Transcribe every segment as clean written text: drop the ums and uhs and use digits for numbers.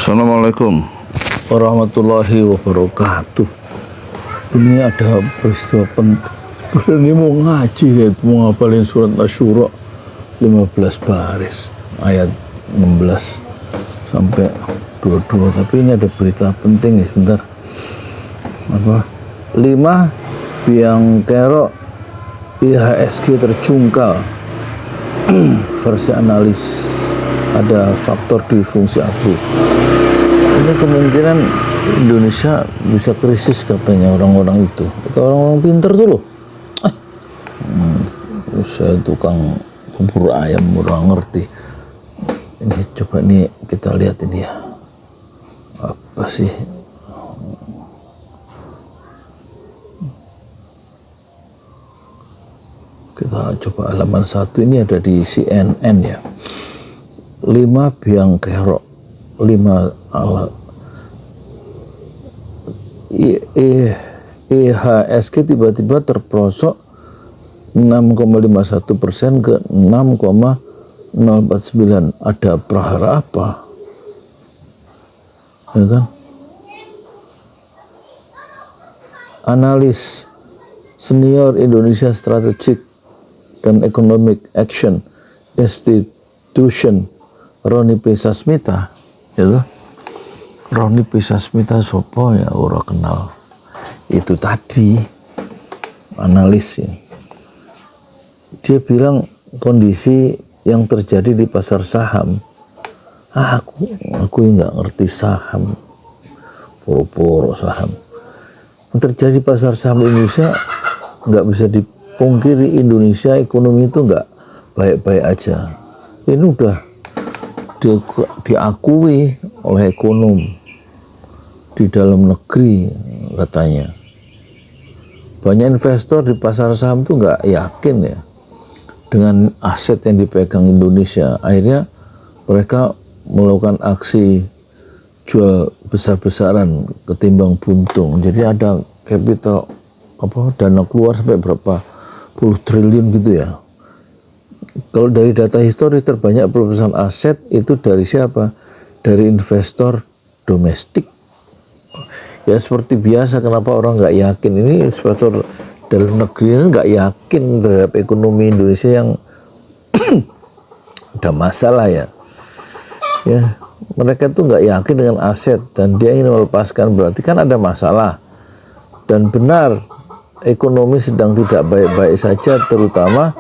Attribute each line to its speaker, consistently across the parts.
Speaker 1: Assalamualaikum warahmatullahi wabarakatuh. Ini ada peristiwa penting. Sebenarnya mau ngaji ya, mau ngapalin surat Asy-Syura 15 baris ayat 16 sampai 22. Tapi ini ada berita penting ya, sebentar. 5 biang kerok IHSG terjungkal. Versi analis ada faktor difungsi abu. Ini kemungkinan Indonesia bisa krisis katanya orang-orang itu. Kata orang-orang pinter tuh loh. Saya tukang bubur ayam orang ngerti. Ini coba nih kita lihat ini ya. Apa sih? Kita coba halaman 1 ini ada di CNN ya. 5 biang kerok, 5 alat IHSG tiba-tiba terprosok 6,51% ke 6,049. Ada prahara apa? Ya kan? Analis senior Indonesia Strategic dan Economic Action Institution Roni P. Sasmita, ya, Roni P. Sasmita sopo ya, orang kenal. Itu tadi analis ya. Dia bilang kondisi yang terjadi di pasar saham. Aku nggak ngerti saham, poro-poro saham. Yang terjadi di pasar saham Indonesia nggak bisa dipungkiri. Indonesia ekonomi itu nggak baik-baik aja. Ini udah diakui oleh ekonom di dalam negeri katanya. Banyak investor di pasar saham tuh nggak yakin ya dengan aset yang dipegang Indonesia. Akhirnya mereka melakukan aksi jual besar-besaran ketimbang buntung. Jadi ada capital dana keluar sampai berapa puluh triliun gitu ya. Kalau dari data historis terbanyak pelepasan aset itu dari siapa? Dari investor domestik. Ya seperti biasa, kenapa orang nggak yakin? Ini investor dalam negeri ini nggak yakin terhadap ekonomi Indonesia yang ada masalah ya. Ya mereka tuh nggak yakin dengan aset dan dia ingin melepaskan, berarti kan ada masalah. Dan benar ekonomi sedang tidak baik-baik saja, terutama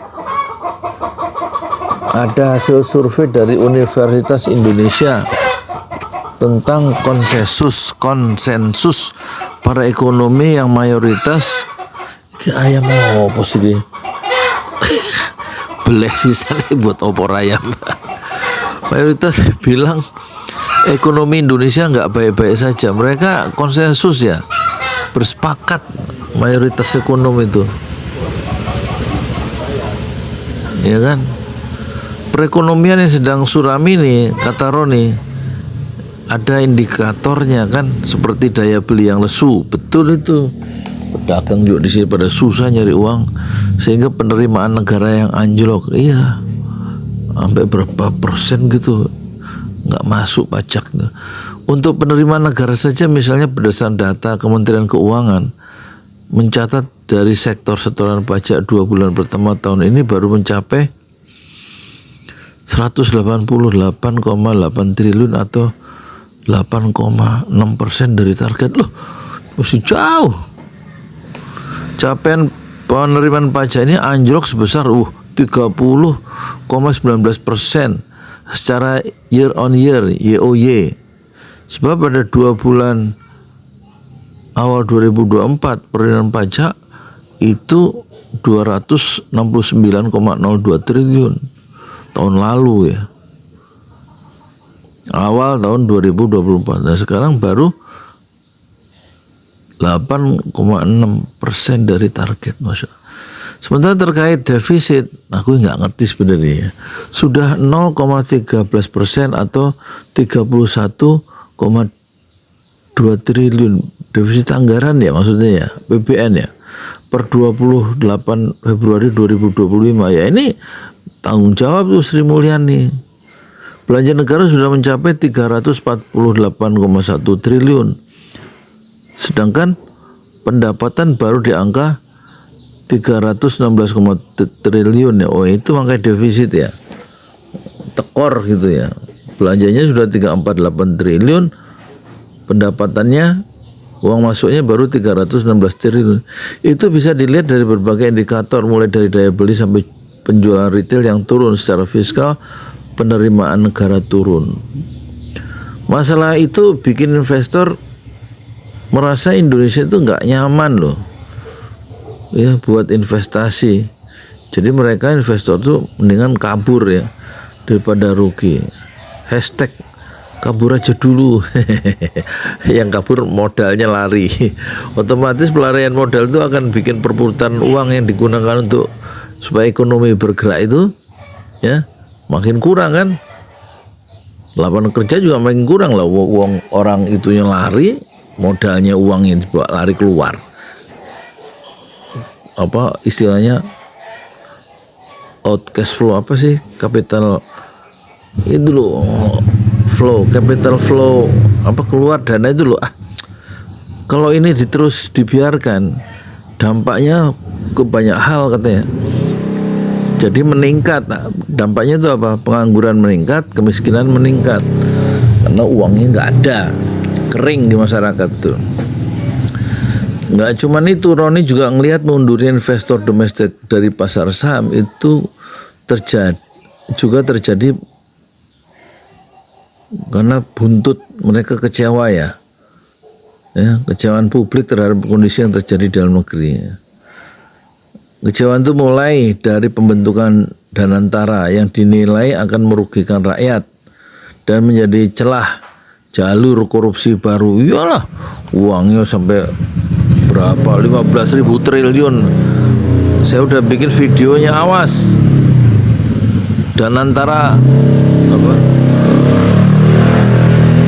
Speaker 1: ada hasil survei dari Universitas Indonesia tentang konsensus para ekonomi yang mayoritas ayam apa sih dia beleh sisa buat opor ayam. Mayoritas bilang ekonomi Indonesia nggak baik-baik saja. Mereka konsensus ya, bersepakat mayoritas ekonomi itu, ya kan? Perekonomian yang sedang suram ini, kata Roni, ada indikatornya kan, seperti daya beli yang lesu. Betul itu. Pedagang juga di sini pada susah nyari uang, sehingga penerimaan negara yang anjlok. Iya, sampai berapa persen gitu nggak masuk pajaknya. Untuk penerimaan negara saja, misalnya berdasarkan data Kementerian Keuangan, mencatat dari sektor setoran pajak 2 bulan pertama tahun ini baru mencapai 188,8 triliun atau 8,6% dari target. Loh, masih jauh. Capaian penerimaan pajak ini anjlok sebesar 30,19% secara year on year (YoY). Sebab pada 2 bulan awal 2024 penerimaan pajak itu 269,02 triliun tahun lalu ya, awal tahun 2024. Nah sekarang baru 8,6% dari target. Masya. Sementara terkait defisit, aku nggak ngerti sebenarnya, sudah 0,13% atau 31,2 triliun defisit anggaran ya, maksudnya ya PBN ya, per 28 Februari 2025 ya. Ini tanggung jawab tuh Sri Mulyani Belanja negara sudah mencapai 348,1 triliun. Sedangkan pendapatan baru di angka 316, triliun ya. Oh, itu makanya defisit ya. Tekor gitu ya. Belanjanya sudah 348 triliun, pendapatannya uang masuknya baru 316 triliun. Itu bisa dilihat dari berbagai indikator, mulai dari daya beli sampai penjualan retail yang turun secara fiskal, penerimaan negara turun. Masalah itu bikin investor merasa Indonesia itu nggak nyaman loh, ya, buat investasi. Jadi mereka investor tuh mendingan kabur ya daripada rugi. Hashtag kabur aja dulu. Yang kabur modalnya lari. Otomatis pelarian modal itu akan bikin perputaran uang yang digunakan untuk supaya ekonomi bergerak itu ya makin kurang kan. Lapangan kerja juga makin kurang lah. Uang orang itunya lari, modalnya uang yang dibawa lari keluar. Apa istilahnya, out cash flow, apa sih, capital itu loh, flow, capital flow, apa, keluar dana itu loh. Kalau ini terus dibiarkan, dampaknya ke banyak hal katanya. Jadi meningkat, dampaknya itu apa? Pengangguran meningkat, kemiskinan meningkat, karena uangnya nggak ada, kering di masyarakat tuh. Nggak cuman itu, Roni juga ngelihat mundurnya investor domestik dari pasar saham itu terjadi karena buntut mereka kecewa ya, kecewaan publik terhadap kondisi yang terjadi di dalam negeri. Kecewaan itu mulai dari pembentukan Danantara yang dinilai akan merugikan rakyat dan menjadi celah jalur korupsi baru. Iyalah, uangnya sampai berapa, 15.000 triliun. Saya udah bikin videonya, awas Danantara apa?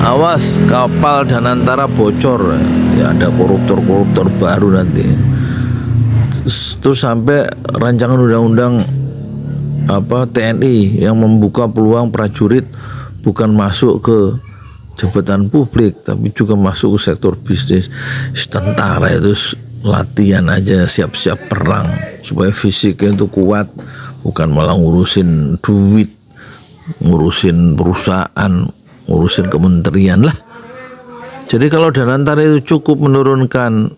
Speaker 1: Awas kapal Danantara bocor. Ya, ada koruptor baru nanti. Terus sampai rancangan undang-undang apa TNI yang membuka peluang prajurit bukan masuk ke jabatan publik tapi juga masuk ke sektor bisnis. Tentara itu latihan aja, siap-siap perang supaya fisiknya itu kuat, bukan malah ngurusin duit, ngurusin perusahaan, ngurusin kementerian lah. Jadi kalau Danantara itu cukup menurunkan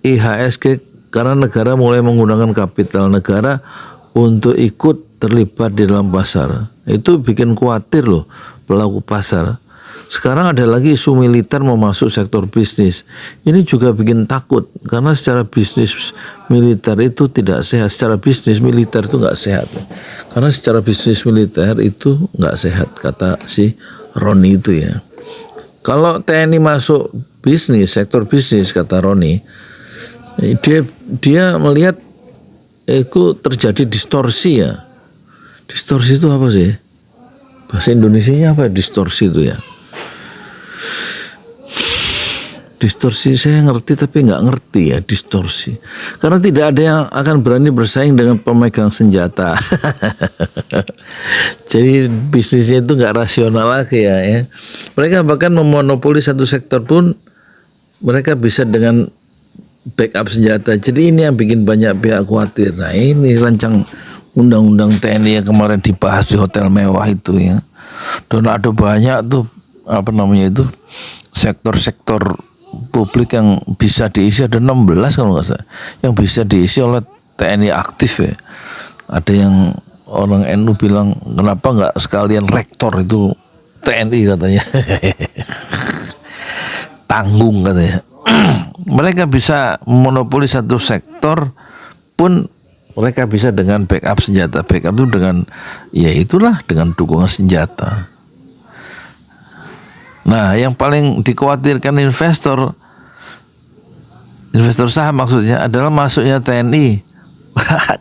Speaker 1: IHSG karena negara mulai menggunakan kapital negara untuk ikut terlibat di dalam pasar. Itu bikin khawatir loh pelaku pasar. Sekarang ada lagi isu militer mau masuk sektor bisnis. Ini juga bikin takut karena secara bisnis militer itu tidak sehat. Secara bisnis militer itu nggak sehat. Karena secara bisnis militer itu nggak sehat, kata si Roni itu ya. Kalau TNI masuk bisnis, sektor bisnis, kata Roni, dia melihat itu terjadi distorsi ya. Distorsi itu apa sih? Bahasa Indonesianya apa distorsi itu ya? Distorsi saya ngerti tapi nggak ngerti ya distorsi. Karena tidak ada yang akan berani bersaing dengan pemegang senjata. Jadi bisnisnya itu nggak rasional lagi ya. Mereka bahkan memonopoli satu sektor pun mereka bisa dengan backup senjata. Jadi ini yang bikin banyak pihak khawatir. Nah, ini rancang undang-undang TNI yang kemarin dibahas di hotel mewah itu ya. Dan ada banyak tuh apa namanya itu sektor-sektor publik yang bisa diisi, ada 16 kalau nggak salah yang bisa diisi oleh TNI aktif ya. Ada yang orang NU bilang kenapa nggak sekalian rektor itu TNI katanya. Tanggung katanya. Mereka bisa monopoli satu sektor pun mereka bisa dengan backup senjata. Backup itu dengan ya itulah dengan dukungan senjata. Nah, yang paling dikhawatirkan investor saham maksudnya adalah masuknya TNI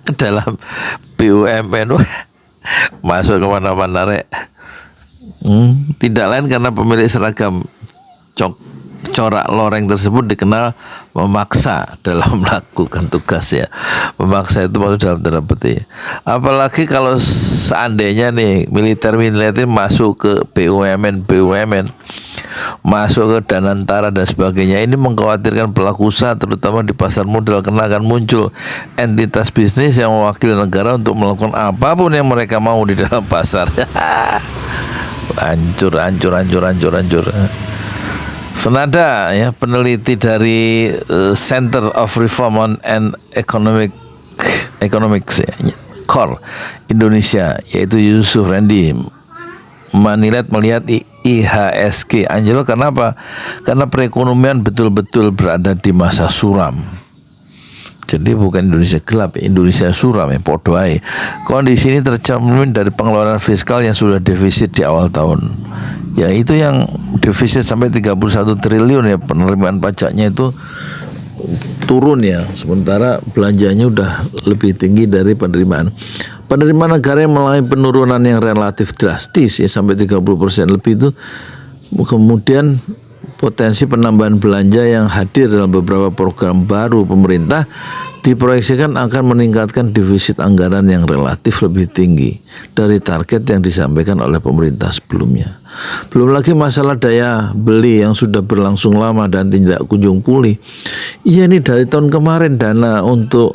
Speaker 1: ke dalam BUMN. Masuk kemana-mana rek. Tidak lain karena pemilik seragam corak loreng tersebut dikenal memaksa dalam melakukan tugas ya. Memaksa itu maksud dalam tanda petik. Apalagi kalau seandainya nih militer masuk ke BUMN, masuk ke Danantara dan sebagainya, ini mengkhawatirkan pelaku usaha terutama di pasar modal, karena akan muncul entitas bisnis yang mewakili negara untuk melakukan apapun yang mereka mau di dalam pasar. hancur. Senada ya, peneliti dari Center of Reform and Economics ya, CORE Indonesia, yaitu Yusuf Randy, melihat IHSG anjlok. Karena apa? Karena perekonomian betul-betul berada di masa suram. Jadi bukan Indonesia gelap, Indonesia suram ya, podo ae. Kondisi ini tercermin dari pengeluaran fiskal yang sudah defisit di awal tahun. Ya itu yang defisit sampai 31 triliun ya, penerimaan pajaknya itu turun ya, sementara belanjanya udah lebih tinggi dari penerimaan. Penerimaan negara yang mengalami penurunan yang relatif drastis ya, sampai 30% lebih itu. Kemudian potensi penambahan belanja yang hadir dalam beberapa program baru pemerintah diproyeksikan akan meningkatkan defisit anggaran yang relatif lebih tinggi dari target yang disampaikan oleh pemerintah sebelumnya. Belum lagi masalah daya beli yang sudah berlangsung lama dan tidak kunjung pulih. Iya, ini dari tahun kemarin dana untuk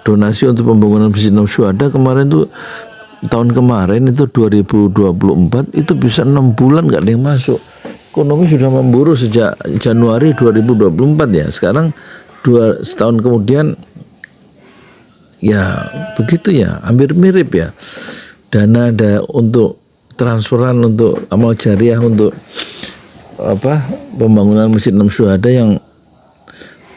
Speaker 1: donasi untuk pembangunan Masjid Syuhada kemarin tuh, tahun kemarin itu 2024 itu bisa 6 bulan nggak ada yang masuk. Ekonomi sudah memburuk sejak Januari 2024 ya. Sekarang setahun kemudian ya begitu ya, hampir mirip ya. Dana ada untuk transferan untuk amal jariah untuk pembangunan Masjid Syuhada yang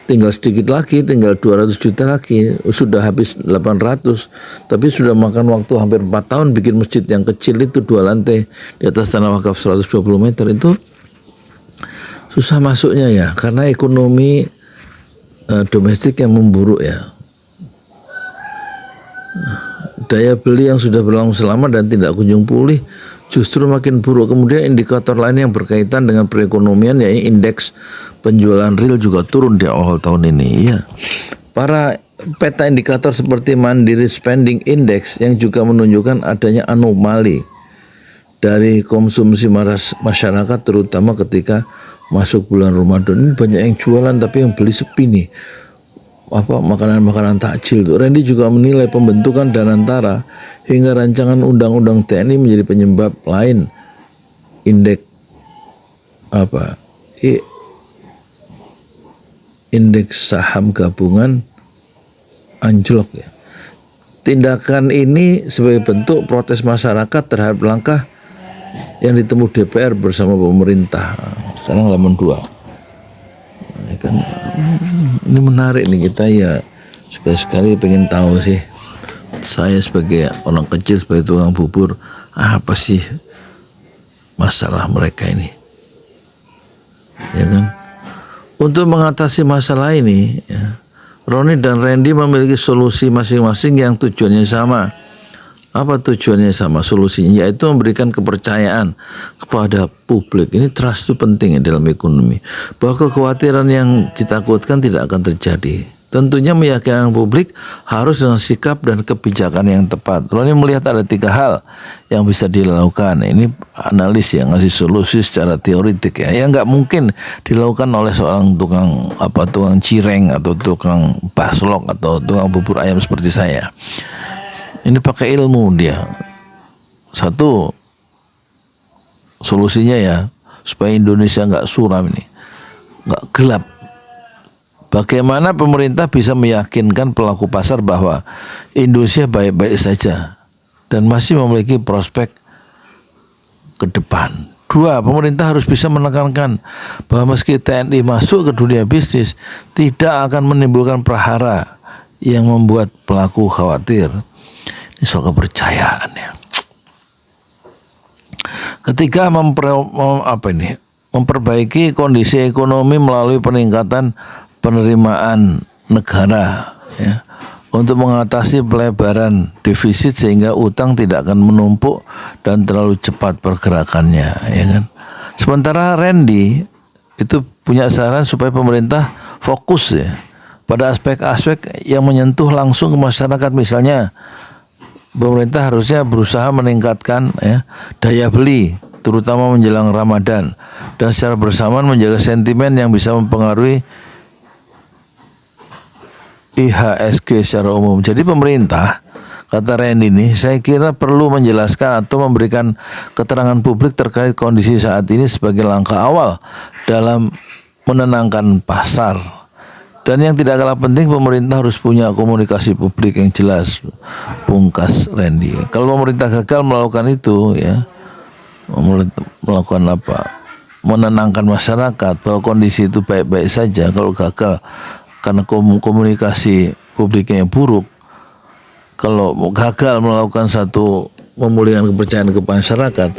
Speaker 1: tinggal sedikit lagi, tinggal 200 juta lagi, sudah habis 800, tapi sudah makan waktu hampir 4 tahun bikin masjid yang kecil itu 2 lantai di atas tanah wakaf 120 meter itu susah masuknya ya, karena ekonomi domestik yang memburuk ya. Daya beli yang sudah berlangsung lama dan tidak kunjung pulih justru makin buruk. Kemudian indikator lain yang berkaitan dengan perekonomian, yaitu indeks penjualan real juga turun di awal tahun ini ya. Para peta indikator seperti Mandiri Spending Index yang juga menunjukkan adanya anomali dari konsumsi masyarakat terutama ketika masuk bulan Ramadan. Ini banyak yang jualan tapi yang beli sepi nih. Makanan-makanan takjil tuh. Randy juga menilai pembentukan Danantara hingga rancangan undang-undang TNI menjadi penyebab lain indeks indeks saham gabungan anjlok ya. Tindakan ini sebagai bentuk protes masyarakat terhadap langkah yang ditempuh DPR bersama pemerintah. Sekarang halaman 2. Kan ini menarik nih, kita ya sekali-sekali pengen tahu sih, saya sebagai orang kecil, sebagai tukang bubur, apa sih masalah mereka ini ya kan. Untuk mengatasi masalah ini ya, Roni dan Randy memiliki solusi masing-masing yang tujuannya sama. Apa tujuannya sama? Solusinya yaitu memberikan kepercayaan kepada publik. Ini trust itu penting ya dalam ekonomi, bahwa kekhawatiran yang ditakutkan tidak akan terjadi. Tentunya meyakinkan publik harus dengan sikap dan kebijakan yang tepat. Roni melihat ada 3 hal yang bisa dilakukan. Ini analis yang ngasih solusi secara teoritik ya, yang nggak mungkin dilakukan oleh seorang tukang cireng atau tukang baslok atau tukang bubur ayam seperti saya. Ini pakai ilmu dia. 1, solusinya ya supaya Indonesia nggak suram ini, nggak gelap. Bagaimana pemerintah bisa meyakinkan pelaku pasar bahwa Indonesia baik-baik saja dan masih memiliki prospek ke depan. 2, pemerintah harus bisa menekankan bahwa meski TNI masuk ke dunia bisnis, tidak akan menimbulkan prahara yang membuat pelaku khawatir. Ini soal kepercayaan ya. Ketiga, memperbaiki kondisi ekonomi melalui peningkatan penerimaan negara ya, untuk mengatasi pelebaran defisit sehingga utang tidak akan menumpuk dan terlalu cepat pergerakannya ya kan. Sementara Randy itu punya saran supaya pemerintah fokus ya pada aspek-aspek yang menyentuh langsung ke masyarakat. Misalnya pemerintah harusnya berusaha meningkatkan ya daya beli terutama menjelang Ramadan dan secara bersamaan menjaga sentimen yang bisa mempengaruhi IHSG secara umum. Jadi pemerintah, kata Randy ini, saya kira perlu menjelaskan atau memberikan keterangan publik terkait kondisi saat ini sebagai langkah awal dalam menenangkan pasar. Dan yang tidak kalah penting, pemerintah harus punya komunikasi publik yang jelas, pungkas Randy. Kalau pemerintah gagal melakukan itu, ya melakukan apa? Menenangkan masyarakat bahwa kondisi itu baik-baik saja. Kalau gagal karena komunikasi publiknya yang buruk, kalau gagal melakukan satu memulihkan kepercayaan ke masyarakat,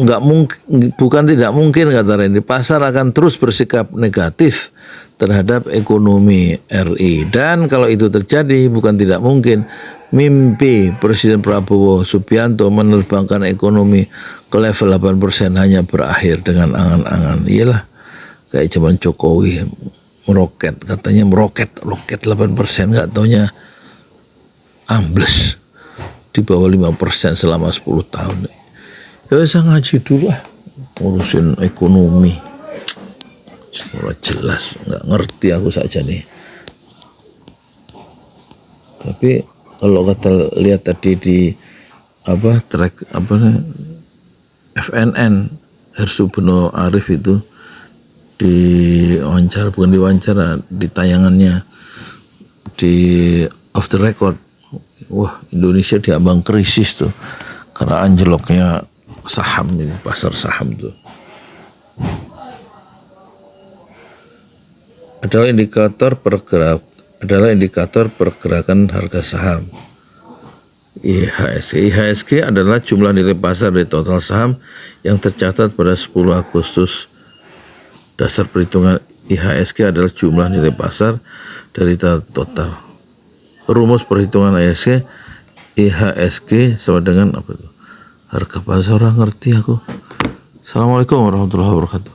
Speaker 1: nggak mungkin, bukan tidak mungkin kata Randy, pasar akan terus bersikap negatif terhadap ekonomi RI. Dan kalau itu terjadi, bukan tidak mungkin mimpi Presiden Prabowo Subianto menerbangkan ekonomi ke level 8% hanya berakhir dengan angan-angan. Iyalah, kayak zaman Jokowi meroket, katanya roket 8%, nggak taunya ambles di bawah 5% selama 10 tahun. Ya saya ngaji dulu lah, ngurusin ekonomi. Semua jelas, nggak ngerti aku saja nih. Tapi kalau kata lihat tadi di FNN Hersubno Arif itu di wawancara, bukan di wawancara, di tayangannya di off the record, wah Indonesia diambang krisis tuh karena anjloknya saham ini, pasar saham tuh. Adalah indikator pergerakan harga saham. IHSG adalah jumlah nilai pasar dari total saham yang tercatat pada 10 Agustus. Dasar perhitungan IHSG adalah jumlah nilai pasar dari total. Rumus perhitungan IHSG sama dengan apa itu? Harga pasar, orang ngerti aku. Assalamualaikum warahmatullahi wabarakatuh.